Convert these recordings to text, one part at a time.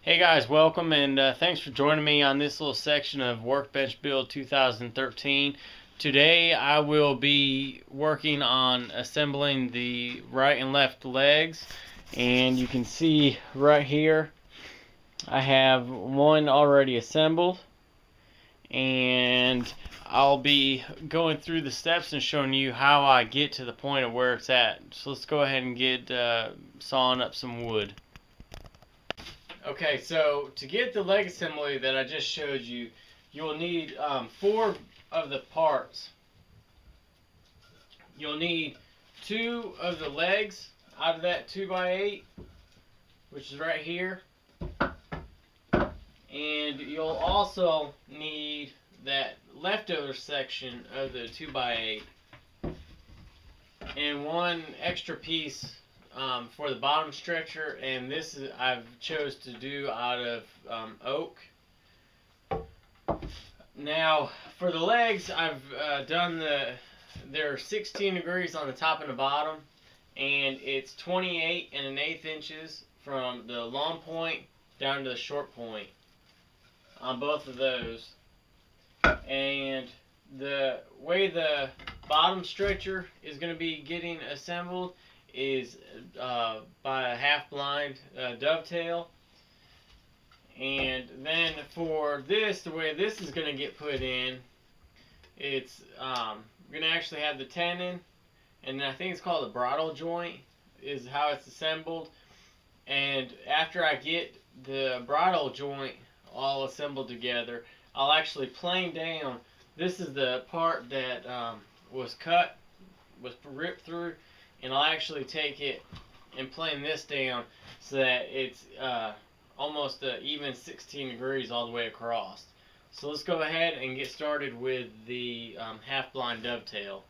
Hey guys, welcome and thanks for joining me on this little section of Workbench Build 2013. Today I will be working on assembling the right and left legs, and you can see right here I have one already assembled, and I'll be going through the steps and showing you how I get to the point of where it's at. So let's go ahead and get sawing up some wood. Okay, so to get the leg assembly that I just showed you, you'll need 4 of the parts. You'll need 2 of the legs out of that 2x8, which is right here. And you'll also need that leftover section of the 2x8. And 1 extra piece for the bottom stretcher, and this is I've chose to do out of oak. Now for the legs, I've done they're 16 degrees on the top and the bottom, and it's 28 1/8 inches from the long point down to the short point on both of those. And the way the bottom stretcher is going to be getting assembled is by a half blind dovetail. And then for this, the way this is going to get put in, it's going to actually have the tenon, and I think it's called a bridal joint is how it's assembled. And after I get the bridal joint all assembled together, I'll actually plane down. This is the part that was ripped through, and I'll actually take it and plane this down so that it's almost even 16 degrees all the way across. So let's go ahead and get started with the half blind dovetail.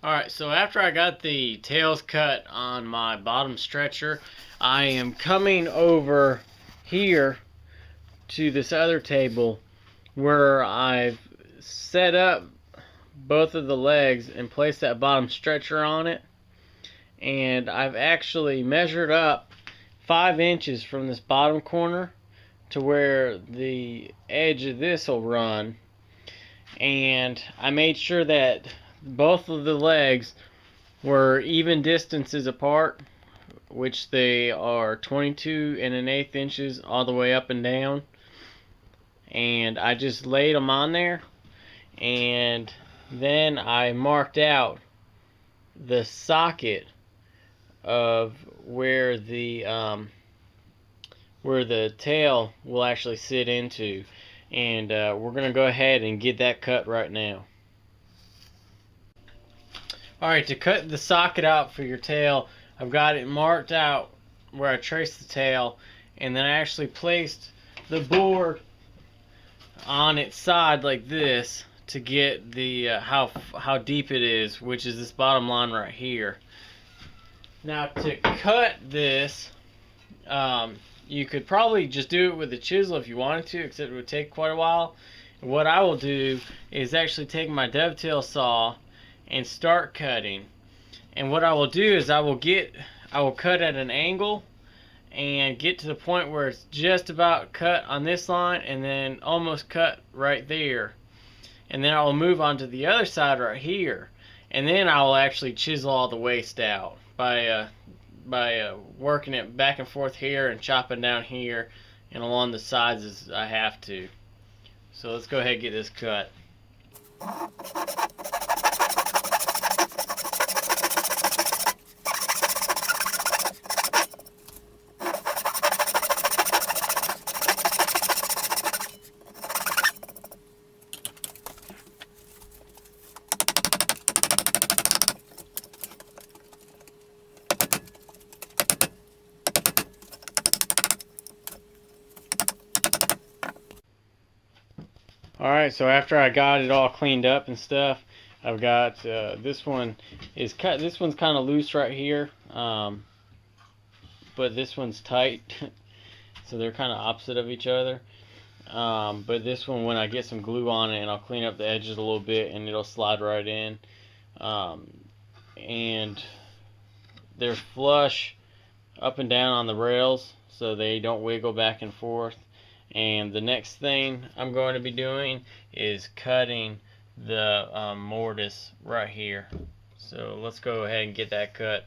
Alright, so after I got the tails cut on my bottom stretcher, I am coming over here to this other table where I've set up both of the legs and placed that bottom stretcher on it. And I've actually measured up 5 inches from this bottom corner to where the edge of this will run. And I made sure that both of the legs were even distances apart, which they are 22 1/8 inches all the way up and down. And I just laid them on there, and then I marked out the socket of where the tail will actually sit into, and we're gonna go ahead and get that cut right now. Alright, to cut the socket out for your tail, I've got it marked out where I traced the tail, and then I actually placed the board on its side like this to get the how deep it is, which is this bottom line right here. Now to cut this, you could probably just do it with a chisel if you wanted to, except it would take quite a while. What I will do is actually take my dovetail saw and start cutting. And what I will do is I will cut at an angle and get to the point where it's just about cut on this line and then almost cut right there. And then I will move on to the other side right here, and then I will actually chisel all the waste out by working it back and forth here and chopping down here and along the sides as I have to. So let's go ahead and get this cut. Alright, so after I got it all cleaned up and stuff, I've got this one is cut. This one's kind of loose right here, but this one's tight. So they're kind of opposite of each other. But this one, when I get some glue on it and I'll clean up the edges a little bit, and it'll slide right in. And they're flush up and down on the rails, so they don't wiggle back and forth. And the next thing I'm going to be doing is cutting the mortise right here. So let's go ahead and get that cut.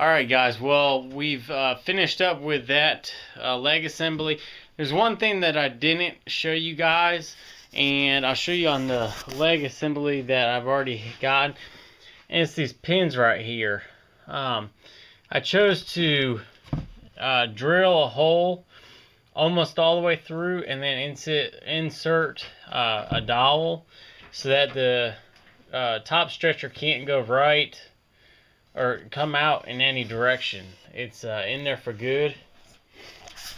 Alright guys, well we've finished up with that leg assembly. There's one thing that I didn't show you guys, and I'll show you on the leg assembly that I've already gotten, and it's these pins right here. I chose to drill a hole almost all the way through and then insert a dowel so that the top stretcher can't go right or come out in any direction. It's in there for good.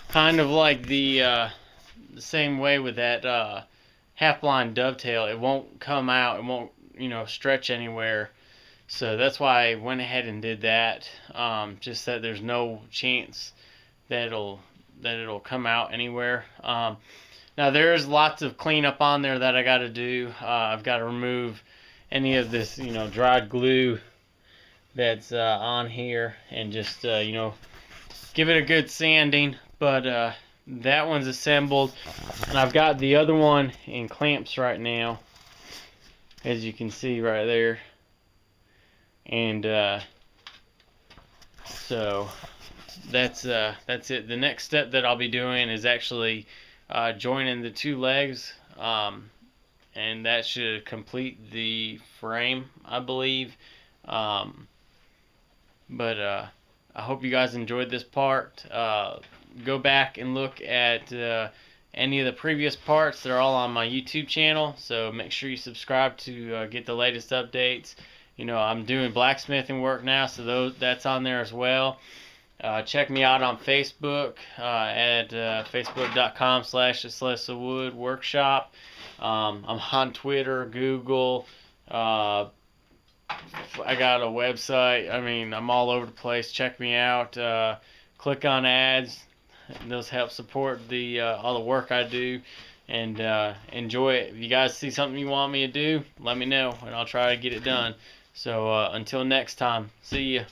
Kind of like the same way with that half-blind dovetail. It won't come out. It won't, stretch anywhere. So that's why I went ahead and did that. Just that there's no chance that it'll come out anywhere. Now there's lots of cleanup on there that I got to do. I've got to remove any of this, dried glue that's on here, and just give it a good sanding. But that one's assembled, and I've got the other one in clamps right now, as you can see right there. And so that's it. The next step that I'll be doing is actually joining the two legs, and that should complete the frame, I believe. But I hope you guys enjoyed this part. Go back and look at any of the previous parts. They're all on my YouTube channel, so make sure you subscribe to get the latest updates. You know, I'm doing blacksmithing work now, so that's on there as well. Check me out on Facebook at facebook.com/Wood Workshop. I'm on Twitter, Google. I got a website. I mean, I'm all over the place. Check me out. Click on ads. Those help support the all the work I do, and enjoy it. If you guys see something you want me to do, let me know, and I'll try to get it done. So until next time, see ya.